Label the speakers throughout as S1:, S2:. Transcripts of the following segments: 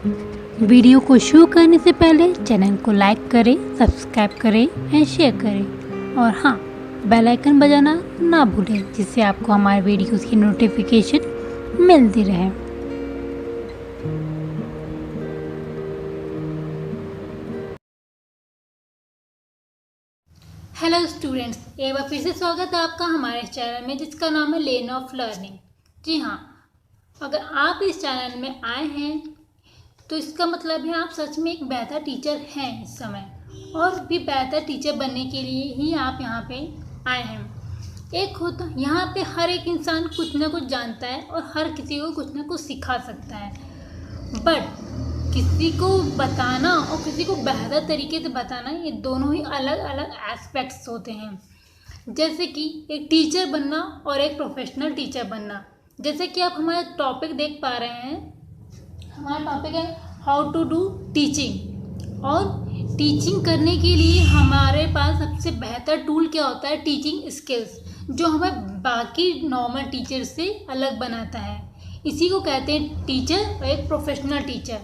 S1: Video को शुरू करने से पहले चैनल को लाइक करें, सब्सक्राइब करें एंड शेयर करें और हाँ, बेल आइकन बजाना ना भूलें जिससे आपको हमारे वीडियोज़ की नोटिफिकेशन मिलती रहे। हेलो स्टूडेंट्स, एक बार फिर से स्वागत है आपका हमारे चैनल में जिसका नाम है लेन ऑफ लर्निंग। जी हाँ, अगर आप इस चैनल में आए हैं तो इसका मतलब है आप सच में एक बेहतर टीचर हैं इस समय, और भी बेहतर टीचर बनने के लिए ही आप यहाँ पे आए हैं। एक होता यहाँ पे हर एक इंसान कुछ ना कुछ जानता है और हर किसी को कुछ ना कुछ सिखा सकता है, बट किसी को बताना और किसी को बेहतर तरीके से बताना, ये दोनों ही अलग अलग एस्पेक्ट्स होते हैं। जैसे कि एक टीचर बनना और एक प्रोफेशनल टीचर बनना। जैसे कि आप हमारा टॉपिक देख पा रहे हैं, हमारा टॉपिक है हाउ टू डू टीचिंग। और टीचिंग करने के लिए हमारे पास सबसे बेहतर टूल क्या होता है? टीचिंग स्किल्स, जो हमें बाकी नॉर्मल टीचर से अलग बनाता है। इसी को कहते हैं टीचर और एक प्रोफेशनल टीचर।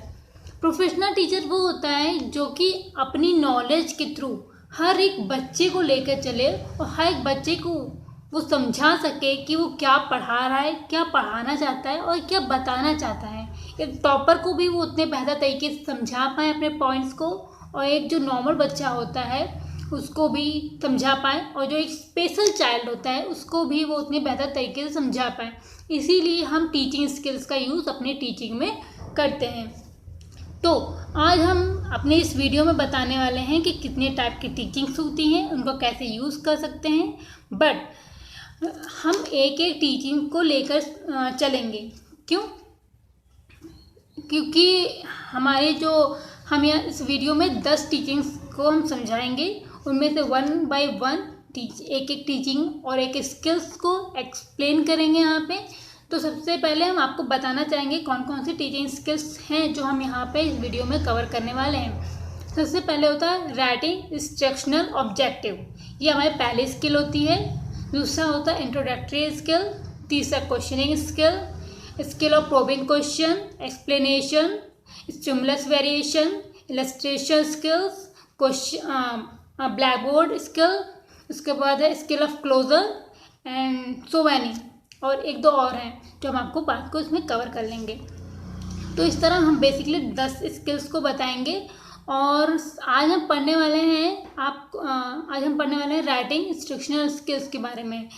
S1: प्रोफेशनल टीचर वो होता है जो कि अपनी नॉलेज के थ्रू हर एक बच्चे को लेकर चले और हर एक बच्चे को वो समझा सके कि वो क्या पढ़ा रहा है, क्या पढ़ाना चाहता है और क्या बताना चाहता है। एक टॉपर को भी वो उतने बेहतर तरीके से समझा पाए अपने पॉइंट्स को, और एक जो नॉर्मल बच्चा होता है उसको भी समझा पाए, और जो एक स्पेशल चाइल्ड होता है उसको भी वो उतने बेहतर तरीके से समझा पाए। इसीलिए हम टीचिंग स्किल्स का यूज़ अपनी टीचिंग में करते हैं। तो आज हम अपने इस वीडियो में बताने वाले हैं कि कितने टाइप की टीचिंग्स होती हैं, उनको कैसे यूज़ कर सकते हैं। बट हम एक एक टीचिंग को लेकर चलेंगे। क्यों? क्योंकि हमारे जो हम यहाँ इस वीडियो में 10 टीचिंग्स को हम समझाएंगे, उनमें से 1 बाय 1 एक एक टीचिंग और एक स्किल्स को एक्सप्लेन करेंगे यहाँ पे। तो सबसे पहले हम आपको बताना चाहेंगे कौन कौन सी टीचिंग स्किल्स हैं जो हम यहाँ पे इस वीडियो में कवर करने वाले हैं। सबसे पहले होता है राइटिंग इंस्ट्रक्शनल ऑब्जेक्टिव, ये हमारी पहली स्किल होती है। दूसरा होता है इंट्रोडक्टरी स्किल। तीसरा questioning skill, skill of probing question, explanation, stimulus variation, illustration skills, question black board skill. उसके बाद है skill of closer and so many, और एक दो और हैं जो हम आपको बात को इसमें कवर कर लेंगे। तो इस तरह हम बेसिकली 10 स्किल्स को बताएंगे। और आज हम पढ़ने वाले हैं राइटिंग इंस्ट्रक्शनल स्किल्स के बारे में।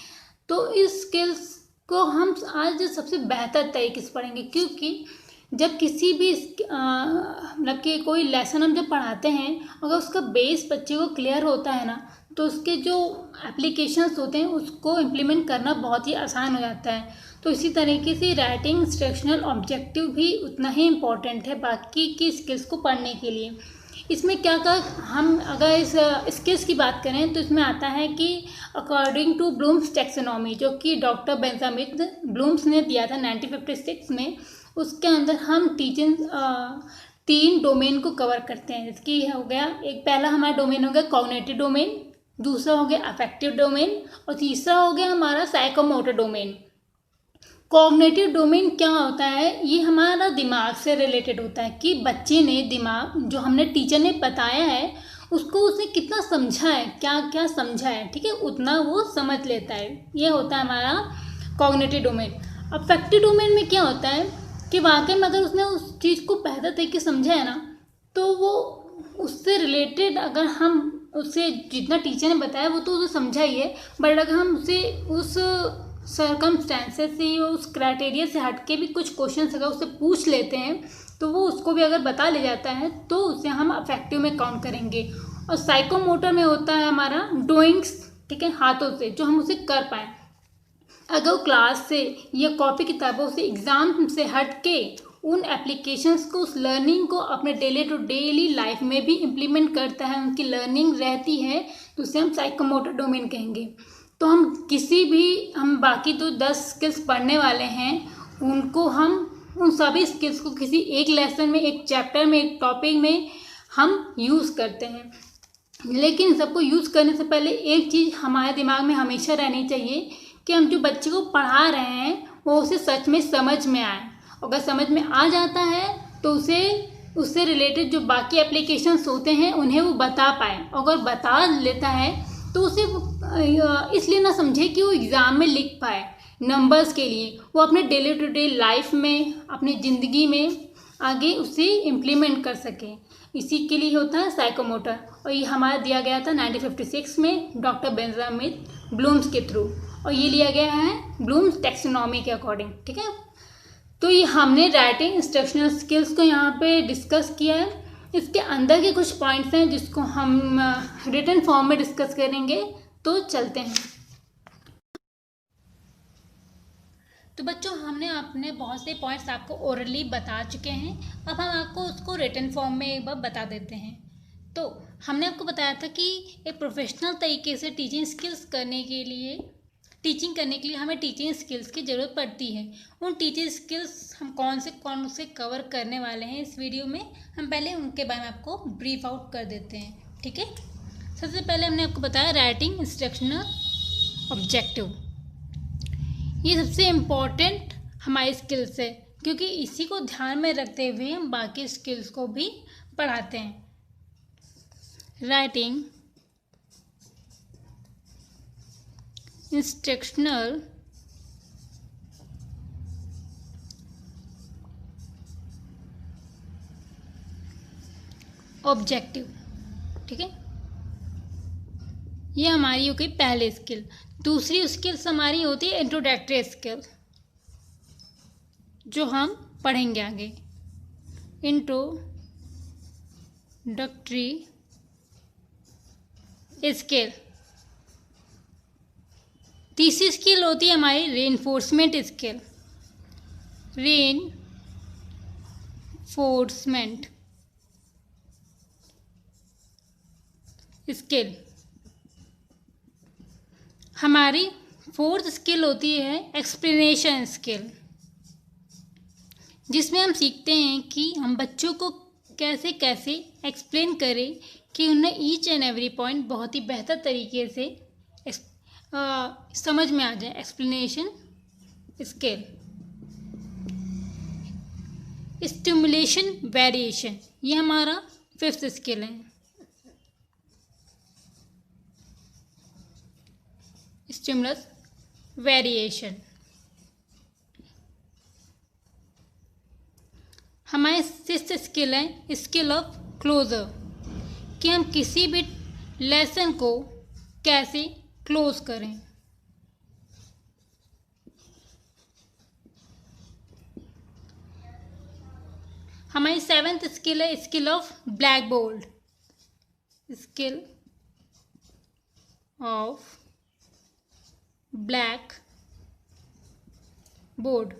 S1: तो इस स्किल्स को हम आज सबसे बेहतर तरीके से पढ़ेंगे, क्योंकि जब किसी भी मतलब कि कोई लेसन हम जब पढ़ाते हैं, अगर उसका बेस बच्चे को क्लियर होता है ना, तो उसके जो एप्लीकेशंस होते हैं उसको इम्प्लीमेंट करना बहुत ही आसान हो जाता है। तो इसी तरीके से राइटिंग इंस्ट्रक्शनल ऑब्जेक्टिव भी उतना ही इम्पॉर्टेंट है बाकी की स्किल्स को पढ़ने के लिए। इसमें क्या हम अगर इस स्किल्स की बात करें तो इसमें आता है कि अकॉर्डिंग टू ब्लूम्स टैक्सोनॉमी, जो कि डॉक्टर बेंजामिन ब्लूम्स ने दिया था 1956 में, उसके अंदर हम टीचिंग 3 डोमेन को कवर करते हैं। इसकी हो गया, एक पहला हमारा डोमेन हो गया कॉग्निटिव डोमेन, दूसरा हो गया अफेक्टिव डोमेन, और तीसरा हो गया हमारा साइकोमोटर डोमेन। कॉग्निटिव डोमेन क्या होता है? ये हमारा दिमाग से रिलेटेड होता है कि बच्चे ने दिमाग, जो हमने टीचर ने बताया है उसको उसने कितना समझा है, क्या क्या समझा है, ठीक है, उतना वो समझ लेता है। ये होता है हमारा कॉग्निटिव डोमेन। अफेक्टिव डोमेन में क्या होता है कि वाकई में अगर उसने उस चीज़ को बेहतर तरीके से समझा है ना, तो वो उससे रिलेटेड, अगर हम उससे जितना टीचर ने बताया वो तो उसे समझा ही है, बट अगर हम उसे उस सर्कमस्टेंसेस से, उस क्राइटेरिया से हट के भी कुछ क्वेश्चन अगर उससे पूछ लेते हैं तो वो उसको भी अगर बता ले जाता है तो उसे हम अफेक्टिव में काउंट करेंगे। और साइकोमोटर में होता है हमारा डूइंग्स, ठीक है, हाथों से जो हम उसे कर पाएँ। अगर वो क्लास से या कॉपी किताबों से, एग्ज़ाम से हट के उन एप्लीकेशंस को, उस लर्निंग को अपने डेली टू डेली लाइफ में भी इम्प्लीमेंट करता है, उनकी लर्निंग रहती है, तो उसे हम साइकोमोटर डोमेन कहेंगे। तो हम बाकी तो 10 स्किल्स पढ़ने वाले हैं, उनको हम उन सभी स्किल्स को किसी एक लेसन में, एक चैप्टर में, एक टॉपिक में हम यूज़ करते हैं। लेकिन सबको यूज़ करने से पहले एक चीज़ हमारे दिमाग में हमेशा रहनी चाहिए कि हम जो बच्चे को पढ़ा रहे हैं वो उसे सच में समझ में आए। अगर समझ में आ जाता है तो उसे उससे रिलेटेड जो बाकी एप्लीकेशंस होते हैं उन्हें वो बता पाए। अगर बता लेता है तो उसे इसलिए ना समझे कि वो एग्ज़ाम में लिख पाए नंबर्स के लिए, वो अपने डेली टू डे लाइफ में, अपनी ज़िंदगी में आगे उसे इम्प्लीमेंट कर सके। इसी के लिए होता है साइकोमोटर, और ये हमारा दिया गया था 1956 में डॉक्टर बेंजामिन ब्लूम्स के थ्रू, और ये लिया गया है ब्लूम्स टैक्सोनॉमी के अकॉर्डिंग। ठीक है, तो ये हमने राइटिंग इंस्ट्रक्शनल स्किल्स को यहाँ पे डिस्कस किया है। इसके अंदर के कुछ पॉइंट्स हैं जिसको हम रिटन फॉर्म में डिस्कस करेंगे, तो चलते हैं। तो बच्चों, हमने अपने बहुत से पॉइंट्स आपको ओरली बता चुके हैं, अब हम आपको उसको रिटन फॉर्म में एक बार बता देते हैं। तो हमने आपको बताया था कि एक प्रोफेशनल तरीके से टीचिंग करने के लिए हमें टीचिंग स्किल्स की ज़रूरत पड़ती है। उन टीचिंग स्किल्स हम कौन से कवर करने वाले हैं इस वीडियो में, हम पहले उनके बारे में आपको ब्रीफ आउट कर देते हैं। ठीक है, सबसे पहले हमने आपको बताया राइटिंग इंस्ट्रक्शनल ऑब्जेक्टिव। ये सबसे इम्पॉर्टेंट हमारी स्किल्स है, क्योंकि इसी को ध्यान में रखते हुए हम बाकी स्किल्स को भी पढ़ाते हैं। Writing instructional objective. ठीक है, ये हमारी हो गई पहली स्किल। दूसरी स्किल्स हमारी होती है इंट्रोडक्टरी स्किल, जो हम पढ़ेंगे आगे। Introductory skill. तीसरी स्किल होती है हमारी रेनफोर्समेंट स्किल। Reinforcement skill. हमारी फोर्थ स्किल होती है एक्सप्लेनेशन स्किल, जिसमें हम सीखते हैं कि हम बच्चों को कैसे कैसे एक्सप्लेन करें कि उन्हें ईच एंड एवरी पॉइंट बहुत ही बेहतर तरीके से समझ में आ जाए। Explanation skill. स्टिमुलेशन वेरिएशन, ये हमारा फिफ्थ स्किल है। Stimulus variation. हमारे सिक्स्थ स्किल है स्किल ऑफ क्लोजर, कि हम किसी भी लेसन को कैसे क्लोज करें। हमारी सेवेंथ स्किल है skill of black board. Skill of black board.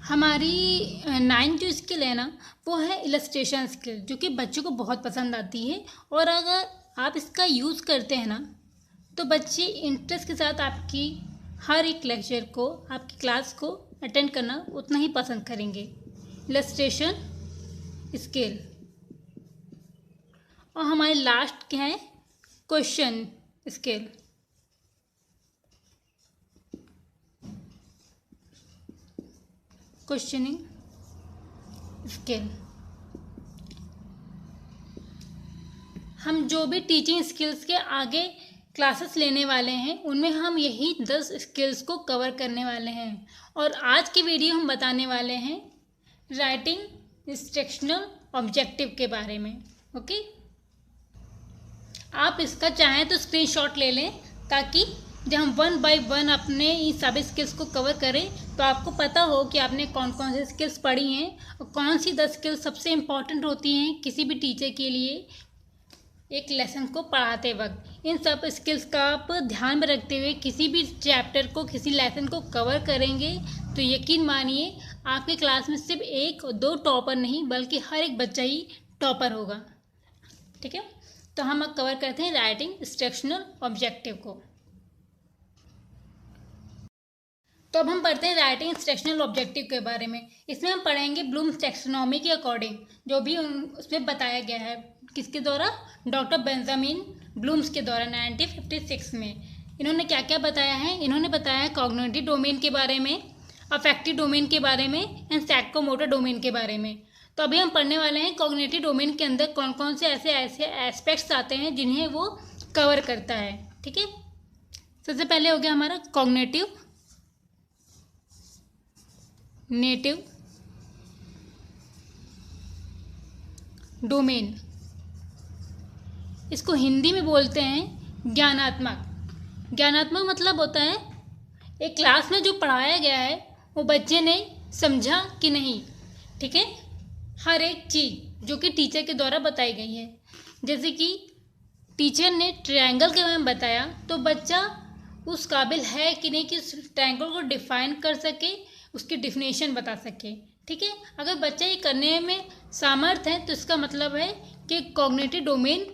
S1: हमारी नाइन्थ जो स्किल है ना, वो है इलस्ट्रेशन स्किल, जो कि बच्चों को बहुत पसंद आती है। और अगर आप इसका यूज़ करते हैं ना, तो बच्चे इंटरेस्ट के साथ आपकी हर एक लेक्चर को, आपकी क्लास को अटेंड करना उतना ही पसंद करेंगे। Illustration skill. और हमारे लास्ट क्या है, क्वेश्चन स्किल। Questioning skill. हम जो भी टीचिंग स्किल्स के आगे क्लासेस लेने वाले हैं, उनमें हम यही 10 स्किल्स को कवर करने वाले हैं। और आज की वीडियो हम बताने वाले हैं राइटिंग इंस्ट्रक्शनल ऑब्जेक्टिव के बारे में। ओके, आप इसका चाहें तो स्क्रीनशॉट ले लें, ताकि जब हम 1 बाय 1 अपने इस सभी स्किल्स को कवर करें, तो आपको पता हो कि आपने कौन कौन से स्किल्स पढ़ी हैं और कौन सी 10 स्किल्स सबसे इम्पॉर्टेंट होती हैं किसी भी टीचर के लिए एक लेसन को पढ़ाते वक्त। इन सब स्किल्स का आप ध्यान में रखते हुए किसी भी चैप्टर को, किसी लेसन को कवर करेंगे, तो यकीन मानिए आपके क्लास में सिर्फ 1 और 2 टॉपर नहीं, बल्कि हर एक बच्चा ही टॉपर होगा। ठीक है, तो हम अब कवर करते हैं राइटिंग इंस्ट्रक्शनल ऑब्जेक्टिव को। तो अब हम पढ़ते हैं राइटिंग इंस्ट्रक्शनल ऑब्जेक्टिव के बारे में। इसमें हम पढ़ेंगे ब्लूम्स टैक्सोनॉमी के अकॉर्डिंग जो भी उसमें बताया गया है, किसके द्वारा, डॉक्टर बेंजामिन ब्लूम्स के द्वारा 1956 में। इन्होंने क्या क्या बताया है, इन्होंने बताया है कॉग्निटिव डोमेन के बारे में, अफेक्टिव डोमेन के बारे में एंड साइकोमोटर डोमेन के बारे में। तो अभी हम पढ़ने वाले हैं कॉग्निटिव डोमेन के अंदर कौन कौन से ऐसे एस्पेक्ट्स आते हैं जिन्हें वो कवर करता है। ठीक है, सबसे पहले हो गया हमारा कॉग्निटिव नेटिव डोमेन। इसको हिंदी में बोलते हैं ज्ञानात्मक। ज्ञानात्मक मतलब होता है एक क्लास में जो पढ़ाया गया है वो बच्चे ने समझा कि नहीं। ठीक है, हर एक चीज़ जो कि टीचर के द्वारा बताई गई है, जैसे कि टीचर ने ट्रायंगल के बारे में बताया तो बच्चा उस काबिल है कि नहीं कि उस ट्रायंगल को डिफाइन कर सके, उसकी डिफिनेशन बता सके। ठीक है, अगर बच्चा ये करने में सामर्थ है तो इसका मतलब है कि कॉग्निटिव डोमेन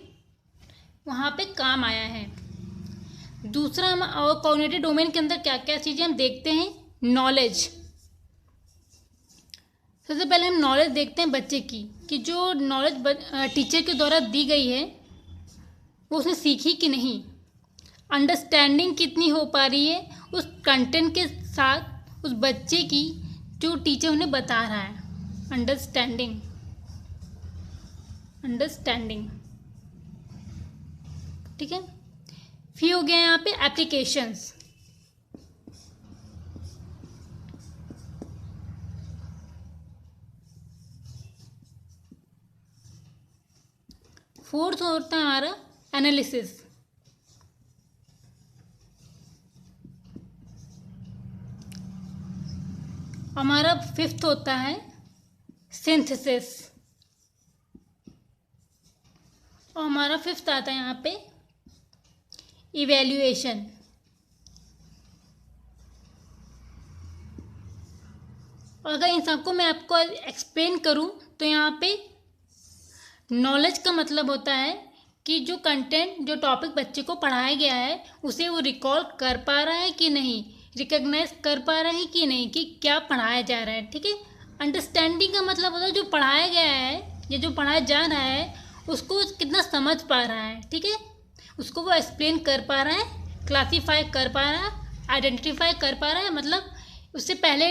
S1: वहाँ पे काम आया है। दूसरा हम और कॉग्निटिव डोमेन के अंदर क्या क्या चीज़ें हम देखते हैं, नॉलेज। सबसे पहले हम नॉलेज देखते हैं बच्चे की, कि जो नॉलेज टीचर के द्वारा दी गई है वो उसने सीखी कि नहीं, अंडरस्टैंडिंग कितनी हो पा रही है उस कंटेंट के साथ उस बच्चे की जो टीचर उन्हें बता रहा है। अंडरस्टैंडिंग ठीक है। फिर हो गया यहाँ पे एप्लीकेशंस। फोर्थ होता है हमारा एनालिसिस। हमारा फिफ्थ होता है सिंथेसिस। और हमारा फिफ्थ आता है यहाँ पे इवैल्यूएशन। और अगर इन सबको मैं आपको एक्सप्लेन करूँ तो यहाँ पे नॉलेज का मतलब होता है कि जो कंटेंट, जो टॉपिक बच्चे को पढ़ाया गया है उसे वो रिकॉल कर पा रहा है कि नहीं, रिकग्नाइज कर पा रहा है कि नहीं कि क्या पढ़ाया जा रहा है। ठीक है, अंडरस्टैंडिंग का मतलब होता है जो पढ़ाया गया है या जो पढ़ाया जा रहा है उसको कितना समझ पा रहा है। ठीक है, उसको वो एक्सप्लेन कर पा रहा है, क्लासीफाई कर पा रहा है, आइडेंटिफाई कर पा रहा है। मतलब उससे पहले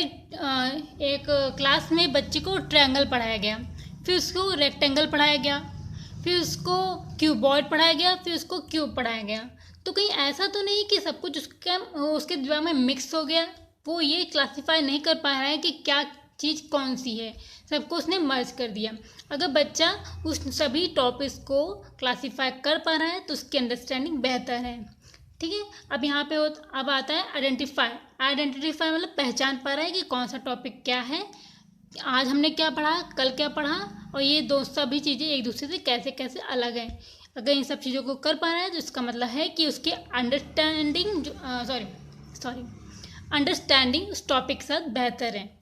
S1: एक क्लास में बच्चे को ट्रायंगल पढ़ाया गया, फिर उसको रेक्टेंगल पढ़ाया गया, फिर उसको क्यूबॉइड पढ़ाया गया, फिर उसको क्यूब पढ़ाया गया। तो कहीं ऐसा तो नहीं कि सब कुछ उसके दिमाग में मिक्स हो गया, वो ये क्लासीफाई नहीं कर पा रहा है कि क्या चीज़ कौन सी है, सबको उसने मर्ज कर दिया। अगर बच्चा उस सभी टॉपिक्स को क्लासीफाई कर पा रहा है तो उसकी अंडरस्टैंडिंग बेहतर है। ठीक है, अब यहाँ पे अब आता है आइडेंटिफाई। आइडेंटिफाई मतलब पहचान पा रहा है कि कौन सा टॉपिक क्या है, आज हमने क्या पढ़ा, कल क्या पढ़ा, और ये दो सभी चीज़ें एक दूसरे से कैसे कैसे अलग हैं। अगर इन सब चीज़ों को कर पा रहा है तो इसका मतलब है कि उसके अंडरस्टैंडिंग उस टॉपिक के साथ बेहतर है।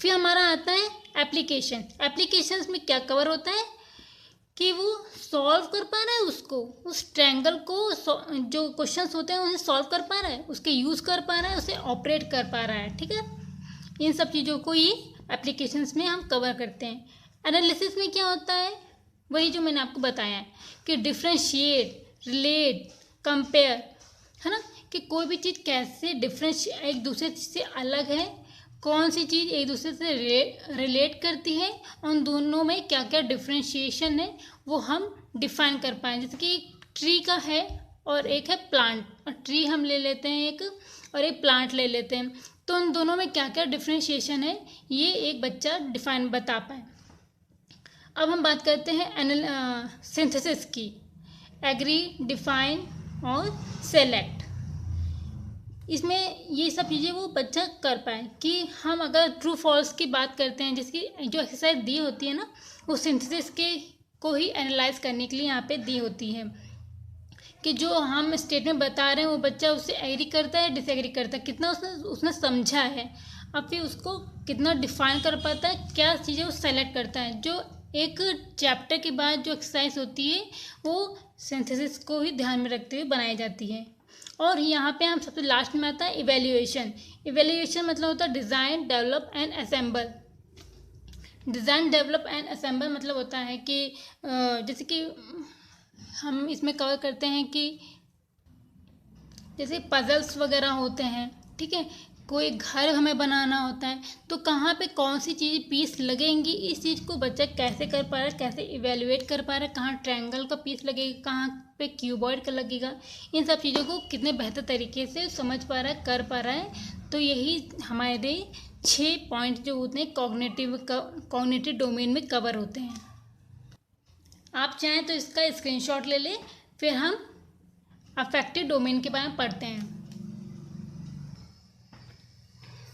S1: फिर हमारा आता है एप्लीकेशन। एप्लीकेशंस में क्या कवर होता है कि वो सॉल्व कर पा रहा है, उसको उस ट्रायंगल को जो क्वेश्चंस होते हैं उन्हें सॉल्व कर पा रहा है, उसके यूज़ कर पा रहा है, उसे ऑपरेट कर पा रहा है। ठीक है, इन सब चीज़ों को ये एप्लीकेशंस में हम कवर करते हैं। एनालिसिस में क्या होता है, वही जो मैंने आपको बताया है कि डिफ्रेंशिएट, रिलेट, कंपेयर, है ना, कि कोई भी चीज़ कैसे एक दूसरे से अलग है, कौन सी चीज़ एक दूसरे से रिलेट करती है, उन दोनों में क्या क्या डिफ्रेंशिएशन है वो हम डिफाइन कर पाएँ। जैसे कि एक ट्री का है और एक है प्लांट, और ट्री हम ले लेते हैं एक, और एक प्लांट ले लेते हैं, तो उन दोनों में क्या क्या डिफ्रेंशिएशन है ये एक बच्चा डिफाइन बता पाए। अब हम बात करते हैं सिंथेसिस की। एग्री, डिफाइन और सेलेक्ट। इसमें ये सब चीज़ें वो बच्चा कर पाए कि हम अगर ट्रू फॉल्स की बात करते हैं, जिसकी जो एक्सरसाइज दी होती है ना, वो सिंथेसिस के को ही एनालाइज करने के लिए यहाँ पे दी होती है कि जो हम स्टेटमेंट बता रहे हैं वो बच्चा उससे एग्री करता है, डिसएग्री करता है, कितना उसने समझा है, अब फिर उसको कितना डिफाइन कर पाता है, क्या चीज़ें वो सेलेक्ट करता है। जो एक चैप्टर के बाद जो एक्सरसाइज होती है वो सिंथेसिस को ही ध्यान में रखते हुए बनाई जाती है। और यहाँ पे हम सबसे लास्ट में आता है इवेल्युएशन। इवेल्युएशन मतलब होता है design, develop and assemble. Design, develop and assemble मतलब होता है कि जैसे कि हम इसमें कवर करते हैं कि जैसे पजल्स वगैरह होते हैं, ठीक है, कोई घर हमें बनाना होता है तो कहाँ पे कौन सी चीज़ पीस लगेंगी, इस चीज़ को बच्चा कैसे कर पा रहा है, कैसे इवेलुएट कर पा रहा है, कहाँ ट्रायंगल का पीस लगेगा, कहाँ पे क्यूबॉइड का लगेगा, इन सब चीज़ों को कितने बेहतर तरीके से समझ पा रहा है, कर पा रहा है। तो यही हमारे 6 पॉइंट जो होते हैं कॉग्निटिव डोमेन में कवर होते हैं। आप चाहें तो इसका स्क्रीनशॉट ले लें, फिर हम अफेक्टिव डोमेन के बारे में पढ़ते हैं।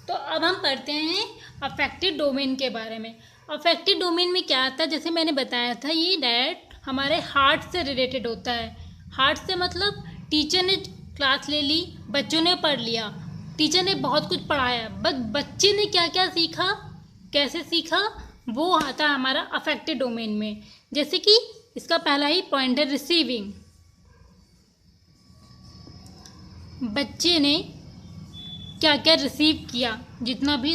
S1: तो अब हम पढ़ते हैं अफेक्टिव डोमेन के बारे में। अफेक्टिव डोमेन में क्या आता है, जैसे मैंने बताया था, ये डायरेक्ट हमारे हार्ट से रिलेटेड होता है। हार्ट से मतलब टीचर ने क्लास ले ली, बच्चों ने पढ़ लिया, टीचर ने बहुत कुछ पढ़ाया, बट बच्चे ने क्या क्या सीखा, कैसे सीखा, वो आता है हमारा अफेक्टिव डोमेन में। जैसे कि इसका पहला ही पॉइंट है रिसीविंग। बच्चे ने क्या क्या रिसीव किया, जितना भी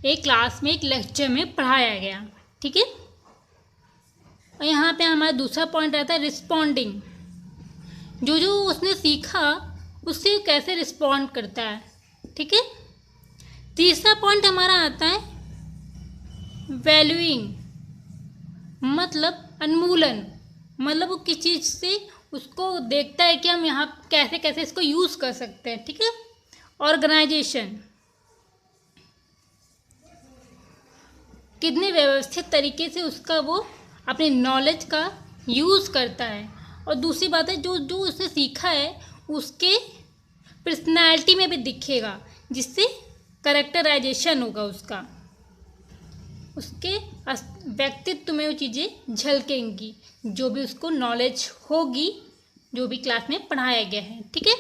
S1: एक क्लास में एक लेक्चर में पढ़ाया गया, ठीक है। और यहाँ पे हमारा दूसरा पॉइंट आता है रिस्पॉन्डिंग। जो जो उसने सीखा उससे कैसे रिस्पॉन्ड करता है, ठीक है। तीसरा पॉइंट हमारा आता है वैल्यूइंग, मतलब उन्मूलन, मतलब वो किस चीज़ से उसको देखता है कि हम यहाँ कैसे कैसे इसको यूज़ कर सकते हैं, ठीक है। ऑर्गेनाइजेशन, कितने व्यवस्थित तरीके से उसका वो अपने नॉलेज का यूज़ करता है। और दूसरी बात है जो जो उसने सीखा है उसके पर्सनैलिटी में भी दिखेगा, जिससे कैरेक्टराइजेशन होगा उसका, उसके व्यक्तित्व में वो चीज़ें झलकेंगी, जो भी उसको नॉलेज होगी, जो भी क्लास में पढ़ाया गया है, ठीक है।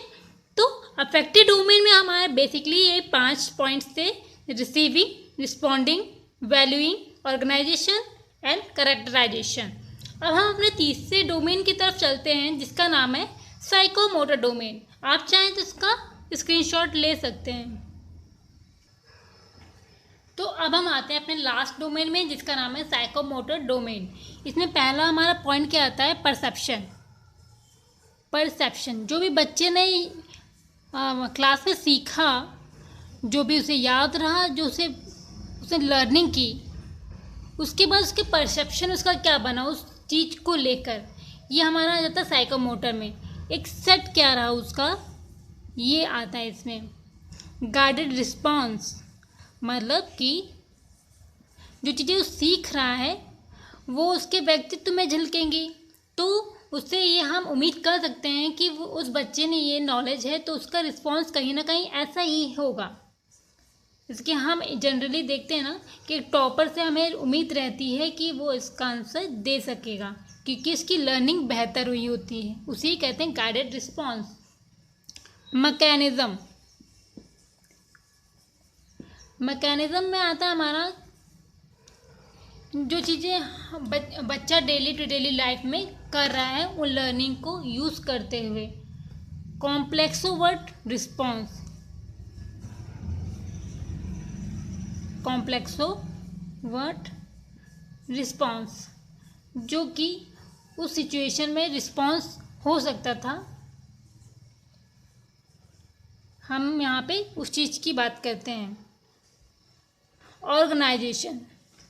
S1: तो अफेक्टिव डोमेन में हमारे बेसिकली ये 5 पॉइंट्स थे, receiving, responding, valuing, organisation and characterisation. अब हम अपने तीसरे डोमेन की तरफ चलते हैं, जिसका नाम है साइकोमोटर डोमेन। आप चाहें तो इसका स्क्रीनशॉट ले सकते हैं। तो अब हम आते हैं अपने लास्ट डोमेन में, जिसका नाम है साइकोमोटर डोमेन। इसमें पहला हमारा पॉइंट क्या आता है, परसेप्शन। परसेप्शन, जो भी बच्चे ने क्लास में सीखा, जो भी उसे याद रहा, जो उसने लर्निंग की, उसके बाद उसके परसेप्शन उसका क्या बना उस चीज़ को लेकर, ये हमारा आ जाता है साइकोमोटर में। एक सेट क्या रहा उसका, ये आता है इसमें। गाइडेड रिस्पॉन्स, मतलब कि जो चीज़ें वो सीख रहा है वो उसके व्यक्तित्व में झलकेंगी, तो उससे ये हम उम्मीद कर सकते हैं कि वो उस बच्चे ने ये नॉलेज है, तो उसका रिस्पॉन्स कहीं ना कहीं ऐसा ही होगा। इसके हम जनरली देखते हैं ना कि टॉपर से हमें उम्मीद रहती है कि वो इसका आंसर दे सकेगा, क्योंकि इसकी लर्निंग बेहतर हुई होती है, उसी कहते हैं गाइडेड रिस्पॉन्स। मैकेनिज़्म, मैकेनिज़्म में आता है हमारा जो चीज़ें बच्चा डेली टू डेली लाइफ में कर रहा है, वो लर्निंग को यूज़ करते हुए। कॉम्प्लेक्सोवर्ट रिस्पॉन्स, कॉम्प्लेक्सोवर्ट रिस्पॉन्स, जो कि उस सिचुएशन में रिस्पॉन्स हो सकता था। हम यहाँ पे उस चीज़ की बात करते हैं। ऑर्गेनाइजेशन,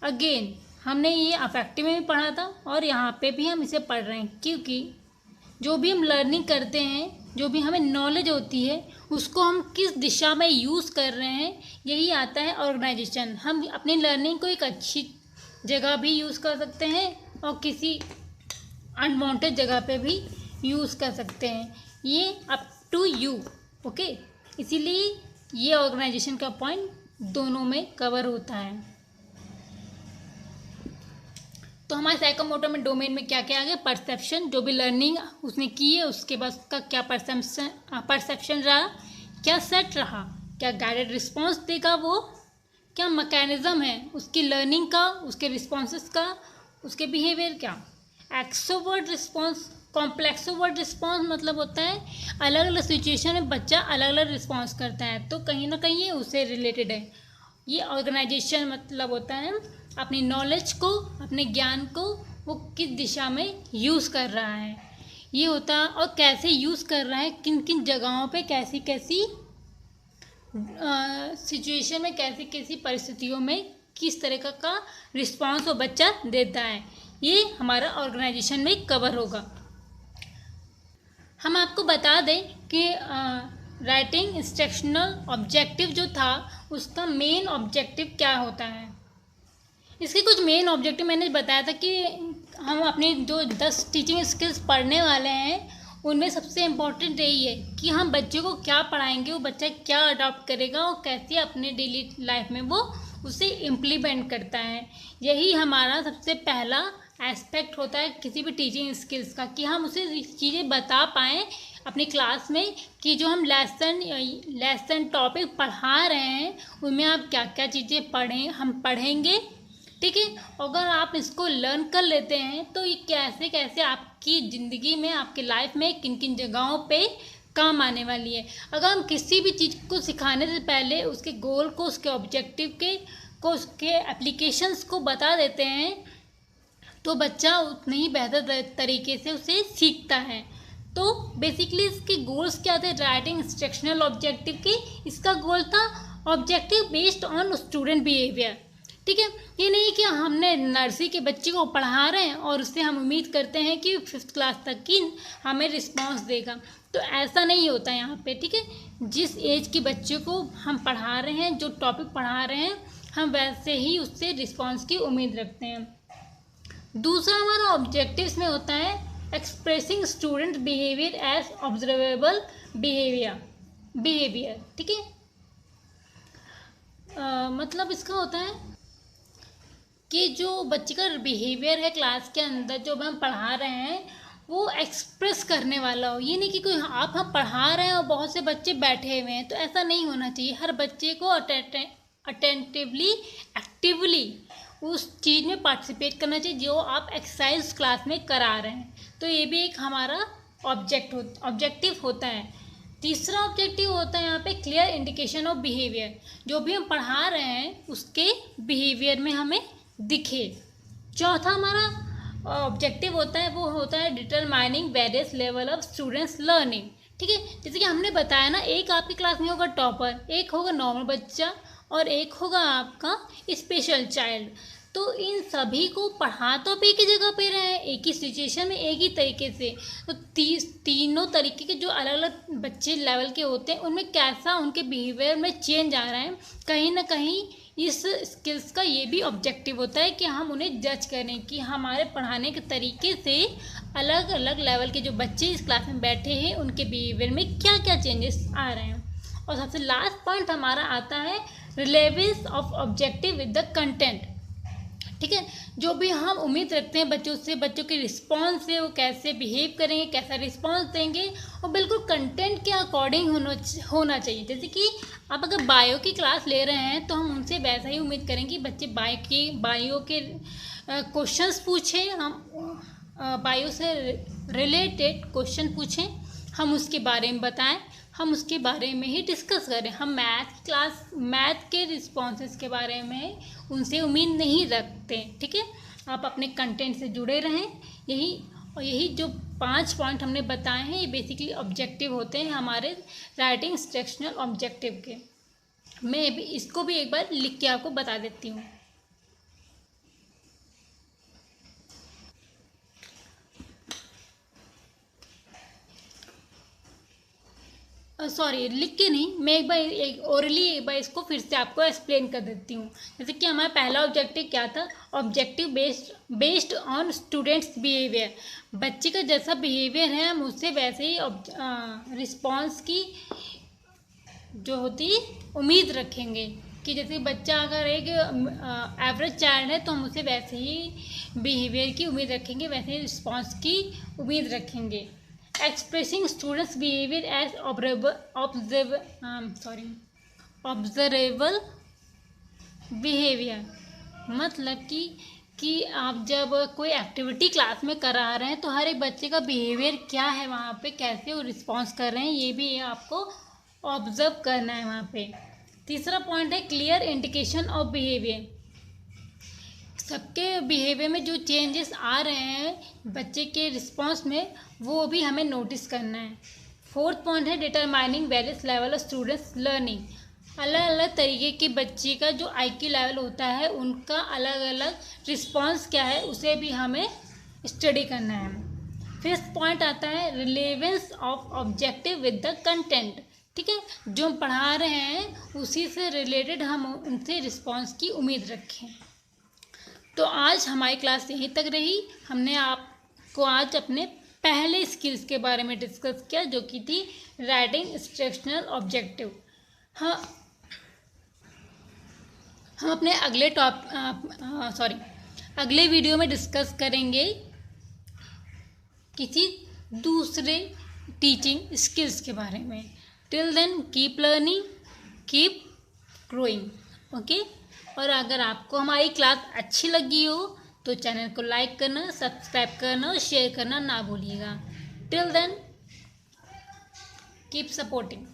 S1: अगेन हमने ये अफेक्टिव में भी पढ़ा था और यहाँ पे भी हम इसे पढ़ रहे हैं, क्योंकि जो भी हम लर्निंग करते हैं, जो भी हमें नॉलेज होती है, उसको हम किस दिशा में यूज़ कर रहे हैं, यही आता है ऑर्गेनाइजेशन। हम अपनी लर्निंग को एक अच्छी जगह भी यूज़ कर सकते हैं और किसी अनवांटेड जगह पे भी यूज़ कर सकते हैं, ये अप टू यू, ओके। इसीलिए ये ऑर्गेनाइजेशन का पॉइंट दोनों में कवर होता है। तो हमारे साइकोमोटर में डोमेन में क्या क्या आ गया, परसेप्शन, जो भी लर्निंग उसने की है उसके बाद उसका क्या परसेप्शन रहा, क्या सेट रहा, क्या गाइडेड रिस्पॉन्स देगा वो, क्या मैकेनिज़्म है उसकी लर्निंग का, उसके रिस्पॉन्सेस का, उसके बिहेवियर क्या। Extrovert response complex word response मतलब होता है अलग अलग सिचुएशन में बच्चा अलग अलग रिस्पॉन्स करता है, तो कहीं ना कहीं ये उससे रिलेटेड है। ये ऑर्गेनाइजेशन मतलब होता है अपनी नॉलेज को, अपने ज्ञान को वो किस दिशा में यूज़ कर रहा है, ये होता है, और कैसे यूज़ कर रहा है, किन किन जगहों पे कैसी कैसी सिचुएशन में कैसी कैसी परिस्थितियों में किस तरह का रिस्पॉन्स वो बच्चा देता है, ये हमारा ऑर्गेनाइजेशन में कवर होगा। हम आपको बता दें कि राइटिंग इंस्ट्रक्शनल ऑब्जेक्टिव जो था उसका मेन ऑब्जेक्टिव क्या होता है। इसके कुछ मेन ऑब्जेक्टिव मैंने बताया था कि हम अपनी जो 10 टीचिंग स्किल्स पढ़ने वाले हैं उनमें सबसे इम्पोर्टेंट यही है कि हम बच्चे को क्या पढ़ाएंगे, वो बच्चा क्या अडॉप्ट करेगा और कैसे अपने डेली लाइफ में वो उसे इम्प्लीमेंट करता है। यही हमारा सबसे पहला एस्पेक्ट होता है किसी भी टीचिंग स्किल्स का, कि हम उसे चीज़ें बता पाएँ अपनी क्लास में कि जो हम लेसन टॉपिक पढ़ा रहे हैं उनमें आप क्या क्या चीज़ें हम पढ़ेंगे। ठीक है, अगर आप इसको लर्न कर लेते हैं तो ये कैसे कैसे आपकी ज़िंदगी में, आपके लाइफ में किन किन जगहों पे काम आने वाली है। अगर हम किसी भी चीज़ को सिखाने से पहले उसके गोल को, उसके ऑब्जेक्टिव को, उसके एप्लीकेशंस को बता देते हैं तो बच्चा उतने ही बेहतर तरीके से उसे सीखता है। तो बेसिकली इसके गोल्स क्या थे राइटिंग इंस्ट्रक्शनल ऑब्जेक्टिव के? इसका गोल था objective based on student behaviour. ठीक है, ये नहीं कि हमने नर्सरी के बच्चे को पढ़ा रहे हैं और उससे हम उम्मीद करते हैं कि 5th क्लास तक की हमें रिस्पांस देगा, तो ऐसा नहीं होता यहाँ पे। ठीक है, जिस एज के बच्चे को हम पढ़ा रहे हैं, जो टॉपिक पढ़ा रहे हैं, हम वैसे ही उससे रिस्पांस की उम्मीद रखते हैं। दूसरा हमारा ऑब्जेक्टिव्स में होता है expressing student behaviour as observable behaviour. ठीक है, मतलब इसका होता है कि जो बच्चे का बिहेवियर है क्लास के अंदर, जो हम पढ़ा रहे हैं वो एक्सप्रेस करने वाला हो। ये नहीं कि कोई हम पढ़ा रहे हैं और बहुत से बच्चे बैठे हुए हैं, तो ऐसा नहीं होना चाहिए। हर बच्चे को अटेंटिवली, एक्टिवली उस चीज़ में पार्टिसिपेट करना चाहिए जो आप एक्सरसाइज क्लास में करा रहे हैं। तो ये भी एक हमारा ऑब्जेक्टिव होता है। तीसरा ऑब्जेक्टिव होता है यहाँ पे क्लियर इंडिकेशन ऑफ बिहेवियर, जो भी हम पढ़ा रहे हैं उसके बिहेवियर में हमें दिखे। चौथा हमारा ऑब्जेक्टिव होता है वो होता है determining various level of students learning. ठीक है, जैसे कि हमने बताया ना, एक आपकी क्लास में होगा टॉपर, एक होगा नॉर्मल बच्चा और एक होगा आपका स्पेशल चाइल्ड। तो इन सभी को पढ़ा तो आप एक ही जगह पे रहे हैं, एक ही सिचुएशन में, एक ही तरीके से। तो तीनों तरीके के जो अलग अलग बच्चे लेवल के होते हैं उनमें कैसा उनके बिहेवियर में चेंज आ रहा है, कहीं ना कहीं इस स्किल्स का ये भी ऑब्जेक्टिव होता है कि हम उन्हें जज करें कि हमारे पढ़ाने के तरीके से अलग अलग लेवल के जो बच्चे इस क्लास में बैठे हैं उनके बिहेवियर में क्या क्या चेंजेस आ रहे हैं। और सबसे लास्ट पॉइंट हमारा आता है relevance of objective with the content. ठीक है, जो भी हम उम्मीद रखते हैं बच्चों से, बच्चों के रिस्पॉन्स से, वो कैसे बिहेव करेंगे, कैसा रिस्पॉन्स देंगे, और बिल्कुल कंटेंट के अकॉर्डिंग होना चाहिए। जैसे कि आप अगर बायो की क्लास ले रहे हैं तो हम उनसे वैसा ही उम्मीद करें कि बच्चे बायो के क्वेश्चंस पूछें, हम बायो से रिलेटेड क्वेश्चन पूछें, हम उसके बारे में बताएं, हम उसके बारे में ही डिस्कस करें। हम मैथ के रिस्पॉन्सेस के बारे में उनसे उम्मीद नहीं रखते। ठीक है, आप अपने कंटेंट से जुड़े रहें। यही जो 5 पॉइंट हमने बताए हैं ये बेसिकली ऑब्जेक्टिव होते हैं हमारे राइटिंग इंस्ट्रक्शनल ऑब्जेक्टिव के। मैं भी इसको भी एक बार लिख के आपको बता देती हूँ। सॉरी, लिख के नहीं, मैं एक बार इसको फिर से आपको एक्सप्लेन कर देती हूँ। जैसे कि हमारा पहला ऑब्जेक्टिव क्या था, objective based on students behaviour. बच्चे का जैसा बिहेवियर है हम उससे वैसे ही रिस्पॉन्स की जो होती उम्मीद रखेंगे, कि जैसे बच्चा अगर एक एवरेज चाइल्ड है तो हम उसे वैसे ही बिहेवियर की उम्मीद रखेंगे, वैसे ही रिस्पॉन्स की उम्मीद रखेंगे। Expressing students behaviour as observable behaviour, मतलब कि कि आप जब कोई एक्टिविटी क्लास में करा रहे हैं तो हर एक बच्चे का बिहेवियर क्या है वहाँ पे, कैसे वो रिस्पॉन्स कर रहे हैं, ये भी आपको ऑब्जर्व करना है वहाँ पे। तीसरा पॉइंट है क्लियर इंडिकेशन ऑफ बिहेवियर। सबके बिहेवियर में जो चेंजेस आ रहे हैं बच्चे के रिस्पॉन्स में, वो भी हमें नोटिस करना है। फोर्थ पॉइंट है determining various level of students learning. अलग अलग तरीके के बच्चे का जो IQ लेवल होता है उनका अलग अलग रिस्पॉन्स क्या है, उसे भी हमें स्टडी करना है। फिफ्थ पॉइंट आता है relevance of objective with the content. ठीक है, जो हम पढ़ा रहे हैं उसी से रिलेटेड हम उनसे रिस्पॉन्स की उम्मीद रखें। तो आज हमारी क्लास यहीं तक रही। हमने आपको आज अपने पहले स्किल्स के बारे में डिस्कस किया, जो कि थी राइटिंग इंस्ट्रक्शनल ऑब्जेक्टिव। हाँ, हम अपने अगले वीडियो में डिस्कस करेंगे किसी दूसरे टीचिंग स्किल्स के बारे में। Till then keep learning, keep growing. Okay, और अगर आपको हमारी क्लास अच्छी लगी हो तो चैनल को लाइक करना, सब्सक्राइब करना और शेयर करना ना भूलिएगा। Till then keep supporting.